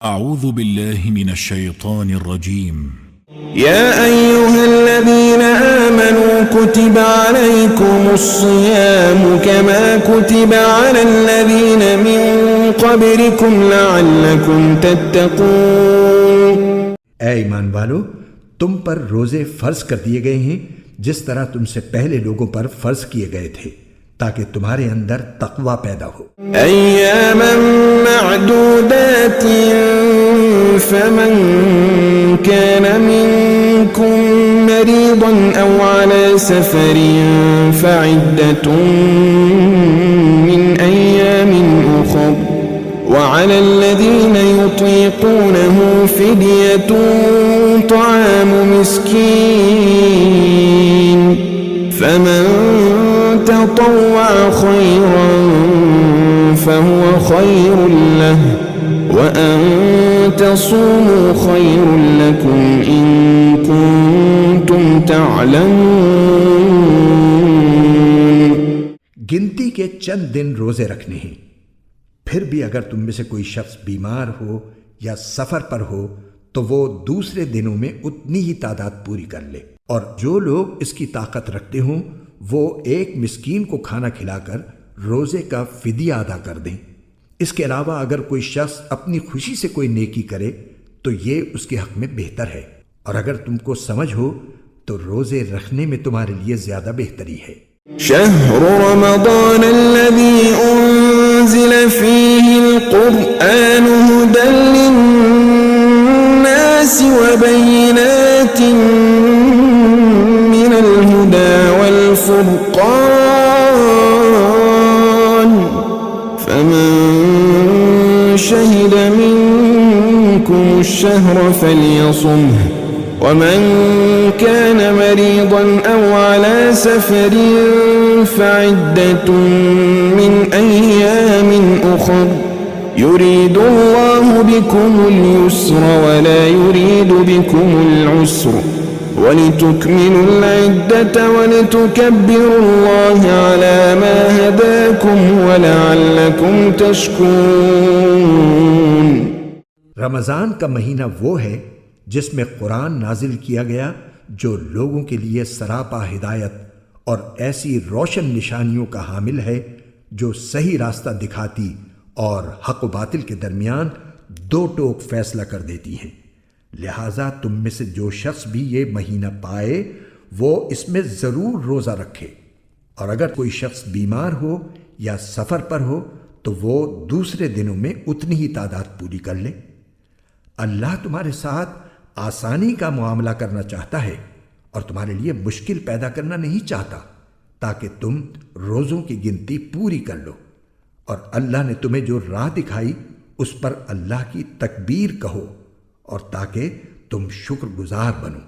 أعوذ بالله من الشيطان الرجيم يا أيها الذين آمنوا كتب عليكم الصيام كما كتب على الذين من قبلكم لعلكم تتقون। ऐ ईमान वालो, तुम पर रोजे फर्ज कर दिए गए हैं जिस तरह तुमसे पहले लोगों पर फर्ज किए गए थे, ताकि तुम्हारे अंदर तकवा पैदा हो। أياما معدودات فمن كان منكم مريضا أو على سفر فعدة من أيام أخر وعلى الذين يطيقونه فدية طعام مسكين فمن تطوع خيرا فهو خير له وأن تصوموا خير لكم إن كنتم تعلمون। गिनती के चंद दिन रोजे रखने हैं। फिर भी अगर तुम में से कोई शख्स बीमार हो या सफर पर हो तो वो दूसरे दिनों में उतनी ही तादाद पूरी कर ले, और जो लोग इसकी ताकत रखते हों वो एक मिस्कीन को खाना खिलाकर रोजे का फिदिया अदा कर दें। इसके अलावा अगर कोई शख्स अपनी खुशी से कोई नेकी करे तो ये उसके हक में बेहतर है, और अगर तुमको समझ हो तो रोजे रखने में तुम्हारे लिए ज्यादा बेहतरी है। शहर रमज़ान الذي أنزل فيه القرآن هدى للناس وبينات من الهدى والفرقان فمن شهد منكم الشهر فليصمه ومن كان مريضا أو على سفر فعدة من أيام أخر يريد الله بكم اليسر ولا يريد بكم العسر ولتكملوا العدة ولتكبروا الله على ما هداكم ولعلكم تشكرون। रमजान का महीना वो है जिसमें कुरान नाजिल किया गया जो लोगों के लिए सरापा हिदायत और ऐसी रोशन निशानियों का हामिल है जो सही रास्ता दिखाती और हक व बातिल के दरमियान दो टोक फैसला कर देती हैं। लिहाजा तुम में से जो शख्स भी ये महीना पाए वो इसमें ज़रूर रोज़ा रखे, और अगर कोई शख्स बीमार हो या सफ़र पर हो तो वो दूसरे दिनों में उतनी ही तादाद पूरी कर ले। अल्लाह तुम्हारे साथ आसानी का मामला करना चाहता है और तुम्हारे लिए मुश्किल पैदा करना नहीं चाहता, ताकि तुम रोज़ों की गिनती पूरी कर लो, और अल्लाह ने तुम्हें जो राह दिखाई उस पर अल्लाह की तकबीर कहो, और ताकि तुम शुक्रगुजार बनो।